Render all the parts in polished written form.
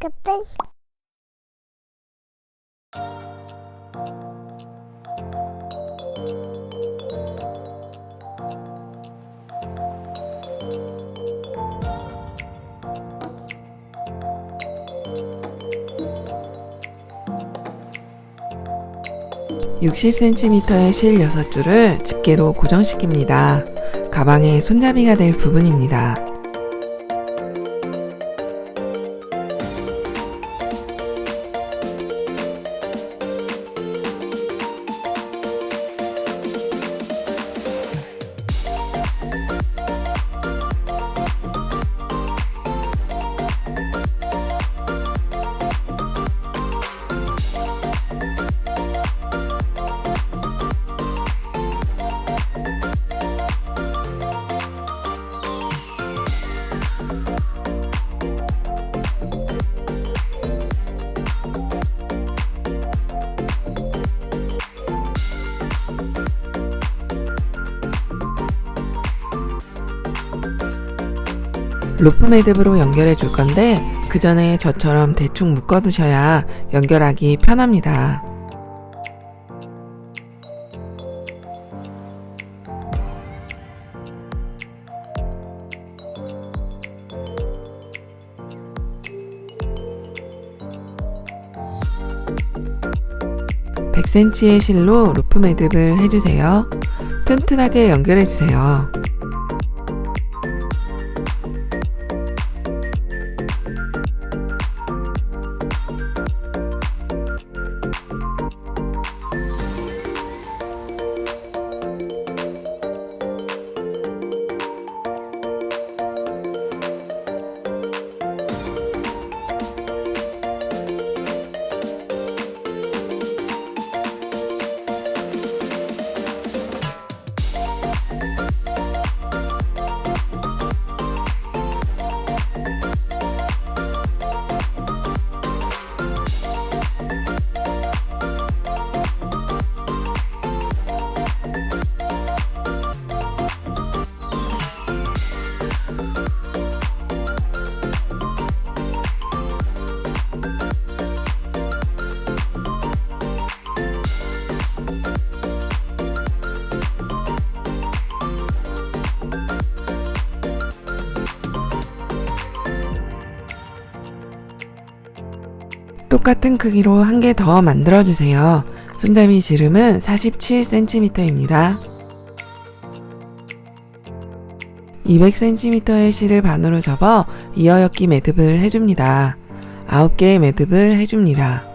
땡. 60cm의 실 6줄을 집게로 고정시킵니다. 가방의 손잡이가 될 부분입니다. 로프 매듭으로 연결해 줄 건데 그 전에 저처럼 대충 묶어 두셔야 연결하기 편합니다. (100cm의) 실로 로프 매듭을 해주세요. 튼튼하게 연결해 주세요. 똑같은 크기로 한 개 더 만들어 주세요. 손잡이 지름은 47cm입니다. 200cm의 실을 반으로 접어 이어엮기 매듭을 해줍니다. 9개의 매듭을 해줍니다.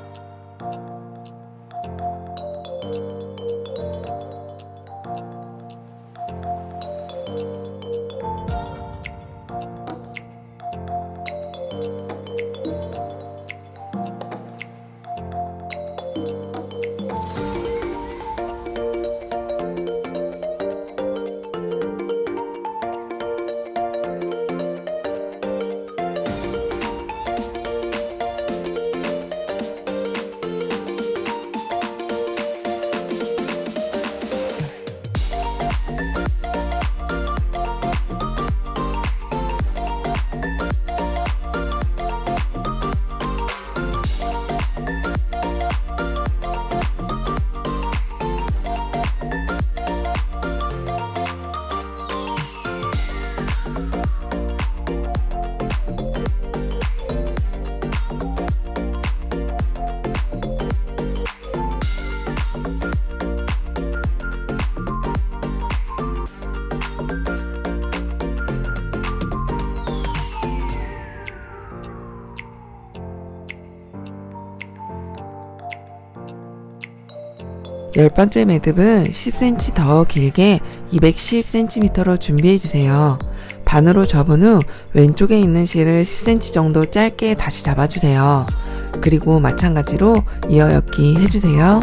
열 번째 매듭은 10cm 더 길게 210cm로 준비해주세요. 반으로 접은 후 왼쪽에 있는 실을 10cm 정도 짧게 다시 잡아주세요. 그리고 마찬가지로 이어엮기 해주세요.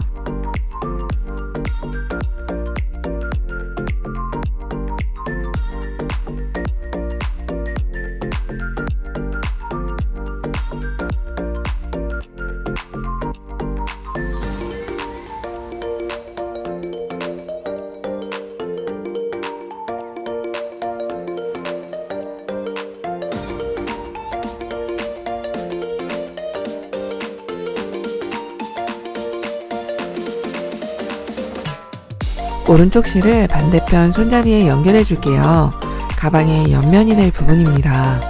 오른쪽 실을 반대편 손잡이에 연결해 줄게요. 가방의 옆면이 될 부분입니다.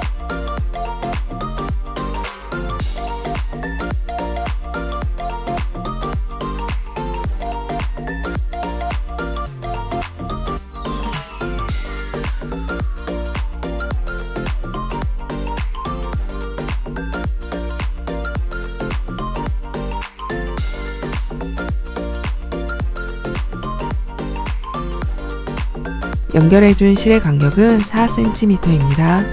연결해준 실의 간격은 4cm입니다.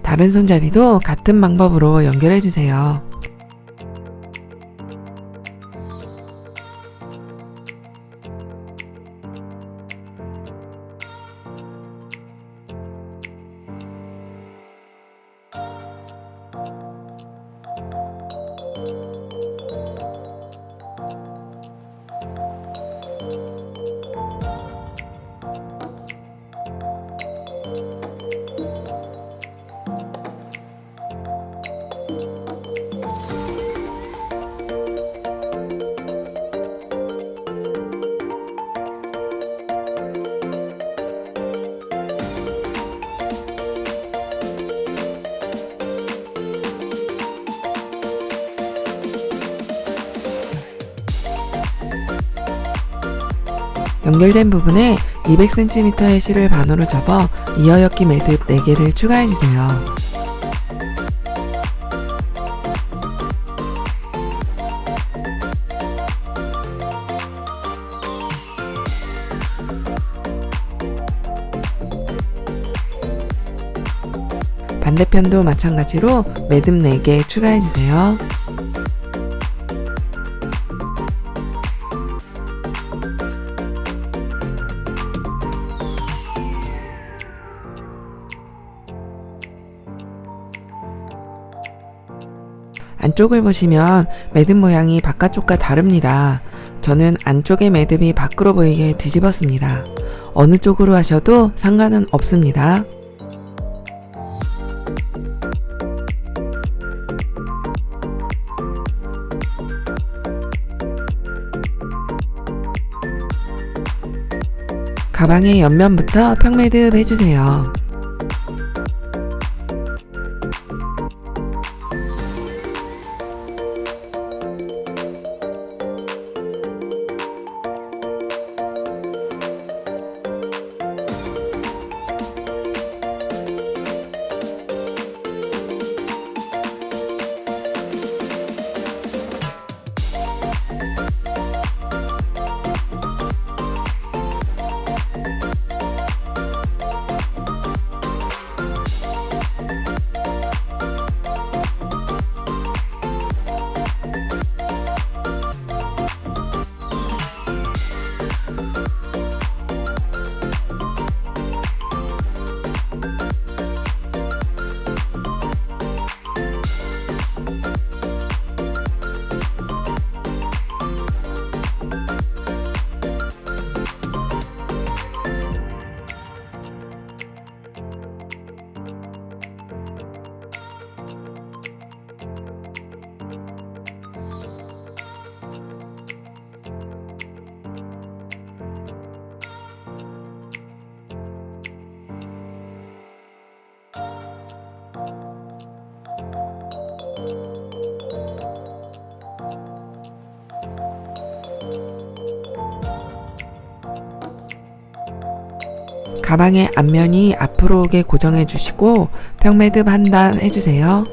다른 손잡이도 같은 방법으로 연결해주세요. 연결된 부분에 200cm의 실을 반으로 접어 이어엮기 매듭 4개를 추가해주세요. 반대편도 마찬가지로 매듭 4개 추가해주세요. 안쪽을 보시면 매듭 모양이 바깥쪽과 다릅니다. 저는 안쪽의 매듭이 밖으로 보이게 뒤집었습니다. 어느 쪽으로 하셔도 상관은 없습니다. 가방의 옆면부터 평매듭 해주세요. 가방의 앞면이 앞으로 오게 고정해 주시고 평매듭 한 단 해주세요.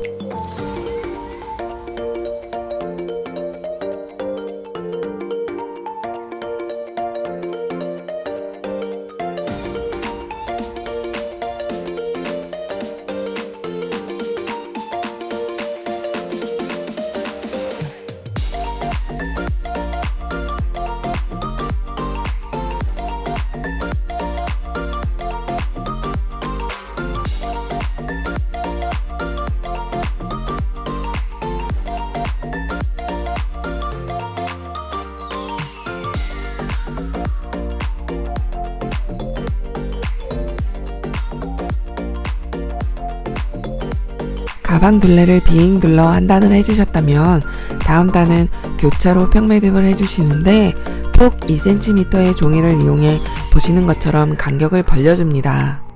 가방 둘레를 비행 둘러 한 단을 해주셨다면 다음 단은 교차로 평매듭을 해주시는데 폭 2cm의 종이를 이용해 보시는 것처럼 간격을 벌려줍니다.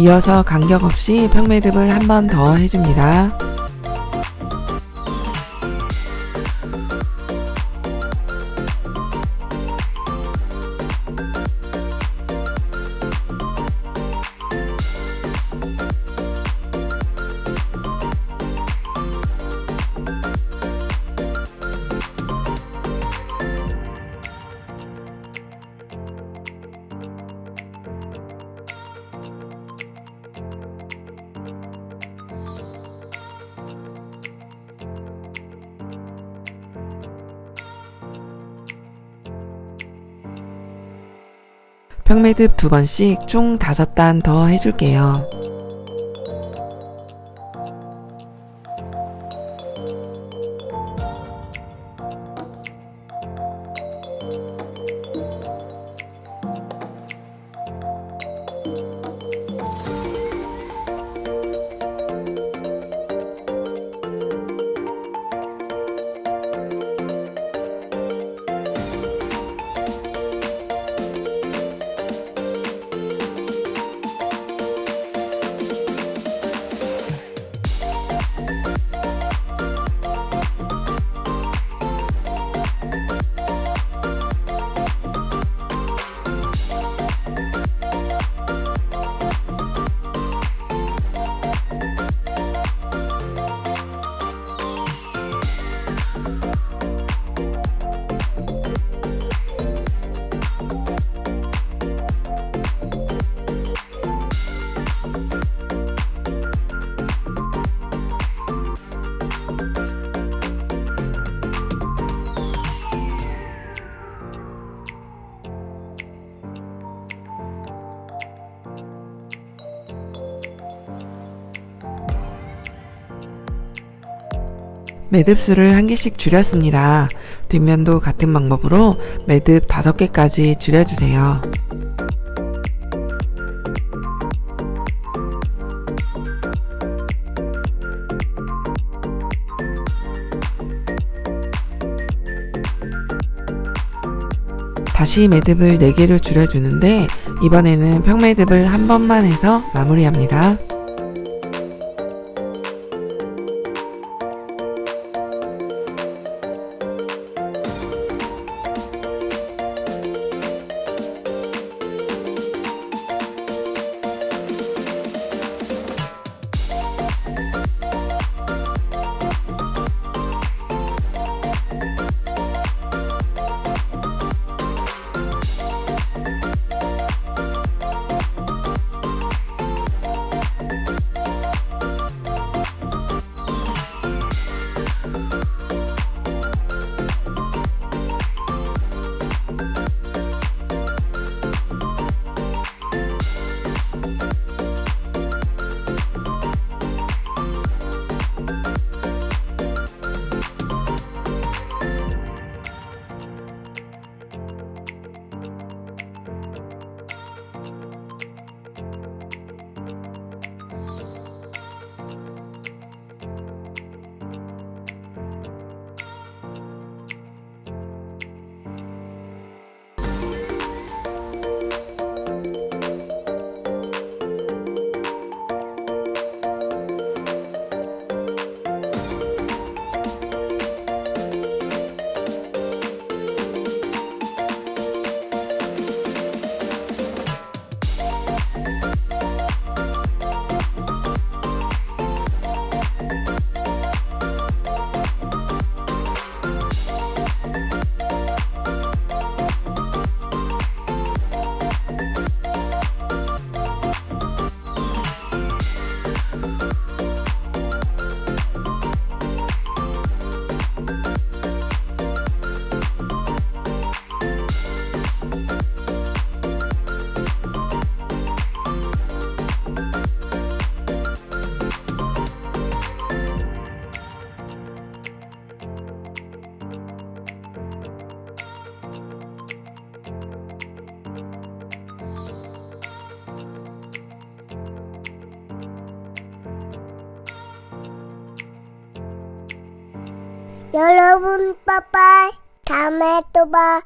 이어서 간격 없이 평매듭을 한 번 더 해줍니다. 평매듭 2번씩 총 5단 더 해줄게요. 매듭 수를 1개씩 줄였습니다. 뒷면도 같은 방법으로 매듭 5개까지 줄여주세요. 다시 매듭을 4개를 줄여주는데 이번에는 평매듭을 한 번만 해서 마무리합니다. 여러분, 빠빠이. 다음에 또 봐.